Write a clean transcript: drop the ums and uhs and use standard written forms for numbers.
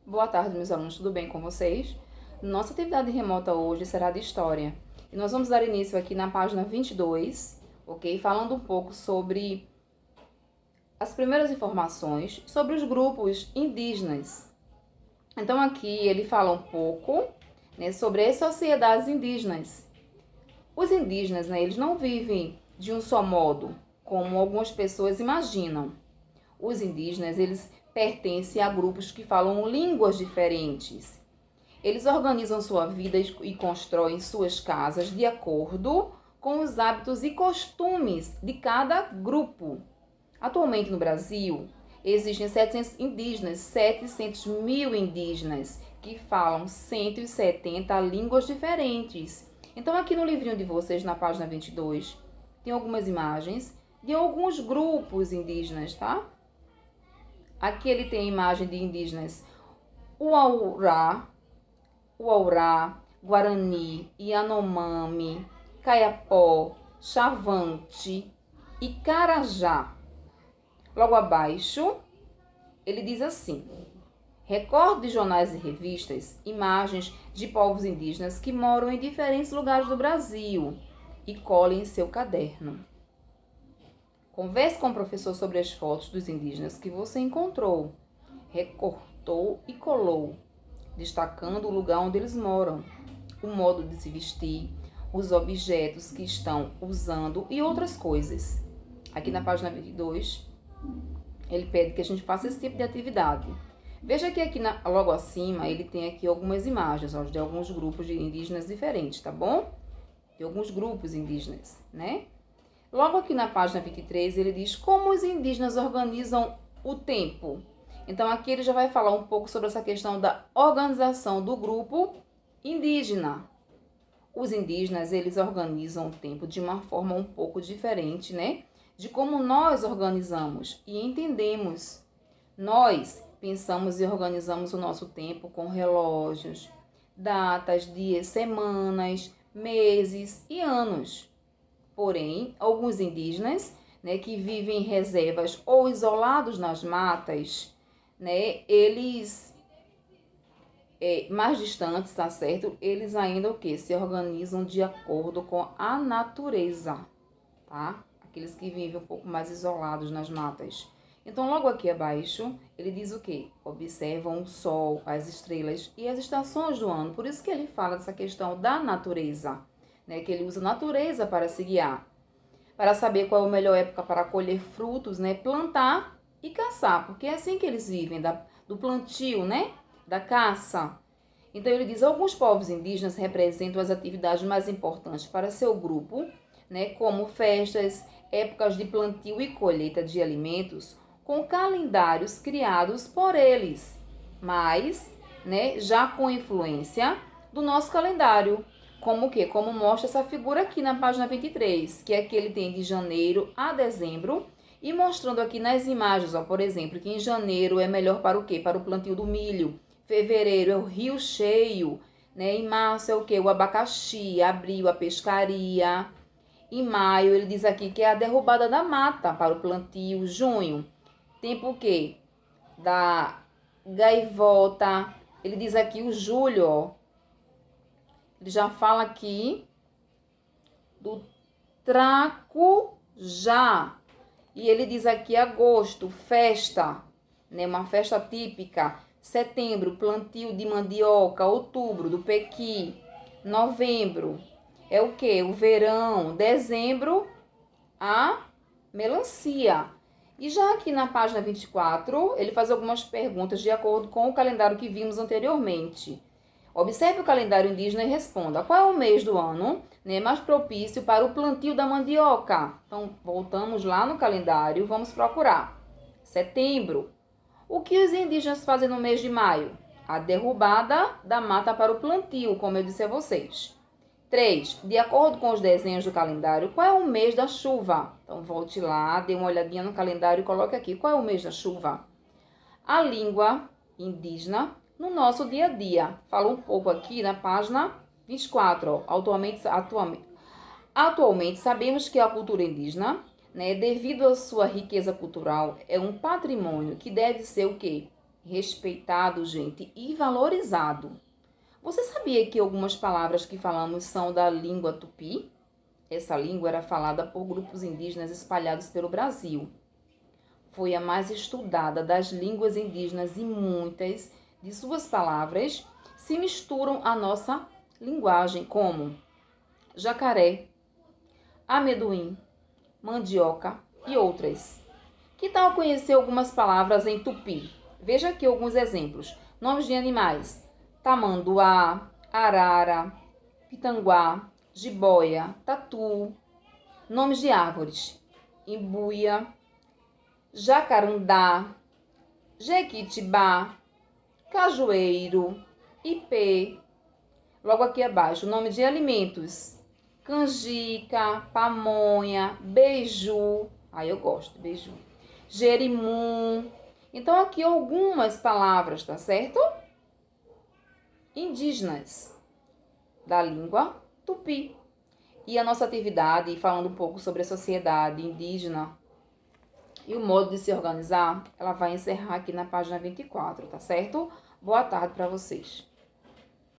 Boa tarde, meus alunos, tudo bem com vocês? Nossa atividade remota hoje será de História. E nós vamos dar início aqui na página 22, ok? Falando um pouco sobre as primeiras informações sobre os grupos indígenas. Então aqui ele fala um pouco, né, sobre as sociedades indígenas. Os indígenas, né, eles não vivem de um só modo, como algumas pessoas imaginam. Os indígenas, eles pertencem a grupos que falam línguas diferentes. Eles organizam sua vida e constroem suas casas de acordo com os hábitos e costumes de cada grupo. Atualmente no Brasil, existem 700 mil indígenas que falam 170 línguas diferentes. Então, aqui no livrinho de vocês, na página 22, tem algumas imagens de alguns grupos indígenas, tá? Aqui ele tem a imagem de indígenas Uaurá, Guarani, Yanomami, Kayapó, Chavante e Carajá. Logo abaixo, ele diz assim: recorte de jornais e revistas, imagens de povos indígenas que moram em diferentes lugares do Brasil e cole em seu caderno. Converse com o professor sobre as fotos dos indígenas que você encontrou, recortou e colou, destacando o lugar onde eles moram, o modo de se vestir, os objetos que estão usando e outras coisas. Aqui na página 22, ele pede que a gente faça esse tipo de atividade. Veja que aqui logo acima ele tem aqui algumas imagens de alguns grupos de indígenas diferentes, tá bom? De alguns grupos indígenas, né? Logo aqui na página 23 ele diz como os indígenas organizam o tempo. Então aqui ele já vai falar um pouco sobre essa questão da organização do grupo indígena. Os indígenas, eles organizam o tempo de uma forma um pouco diferente, né? De como nós organizamos e entendemos. Nós pensamos e organizamos o nosso tempo com relógios, datas, dias, semanas, meses e anos. Porém, alguns indígenas, né, que vivem em reservas ou isolados nas matas, né, eles mais distantes, tá certo? Eles ainda o que? Se organizam de acordo com a natureza, tá? Aqueles que vivem um pouco mais isolados nas matas. Então, logo aqui abaixo, ele diz o quê? Observam o sol, as estrelas e as estações do ano. Por isso que ele fala dessa questão da natureza, né? Que ele usa a natureza para se guiar, para saber qual é a melhor época para colher frutos, né? Plantar e caçar, porque é assim que eles vivem, do plantio, né? Da caça. Então ele diz: alguns povos indígenas representam as atividades mais importantes para seu grupo, né? Como festas, épocas de plantio e colheita de alimentos, com calendários criados por eles, mas, né? Já com influência do nosso calendário. Como o quê? Como mostra essa figura aqui na página 23, que aqui ele tem de janeiro a dezembro, e mostrando aqui nas imagens, ó, por exemplo, que em janeiro é melhor para o quê? Para o plantio do milho. Fevereiro é o rio cheio, né? Em março é o quê? O abacaxi. Abril, a pescaria. Em maio, ele diz aqui que é a derrubada da mata para o plantio. Junho, tempo o quê? Da gaivota. Ele diz aqui o julho, ó. Ele já fala aqui do tracujá. E ele diz aqui agosto, festa, né? Uma festa típica. Setembro, plantio de mandioca. Outubro, do pequi. Novembro, é o quê? O verão. Dezembro, a melancia. E já aqui na página 24, ele faz algumas perguntas de acordo com o calendário que vimos anteriormente. Observe o calendário indígena e responda: qual é o mês do ano, né, mais propício para o plantio da mandioca? Então, voltamos lá no calendário, vamos procurar. Setembro. O que os indígenas fazem no mês de maio? A derrubada da mata para o plantio, como eu disse a vocês. 3. De acordo com os desenhos do calendário, qual é o mês da chuva? Então, volte lá, dê uma olhadinha no calendário e coloque aqui. Qual é o mês da chuva? A língua indígena no nosso dia a dia. Fala um pouco aqui na página 24. Ó. Atualmente sabemos que a cultura indígena, né, devido à sua riqueza cultural, é um patrimônio que deve ser o quê? respeitado, gente, e valorizado. Você sabia que algumas palavras que falamos são da língua tupi? Essa língua era falada por grupos indígenas espalhados pelo Brasil. Foi a mais estudada das línguas indígenas e muitas de suas palavras se misturam à nossa linguagem, como jacaré, amendoim, mandioca e outras. Que tal conhecer algumas palavras em tupi? Veja aqui alguns exemplos. Nomes de animais: tamanduá, arara, pitanguá, jiboia, tatu. Nomes de árvores: imbuia, jacarandá, jequitibá, cajueiro, ipê. Logo aqui abaixo, nome de alimentos: canjica, pamonha, beiju. Eu gosto, beiju. Jerimum. Então, aqui algumas palavras, tá certo? Indígenas da língua tupi. E a nossa atividade, falando um pouco sobre a sociedade indígena e o modo de se organizar, ela vai encerrar aqui na página 24, tá certo? Boa tarde para vocês.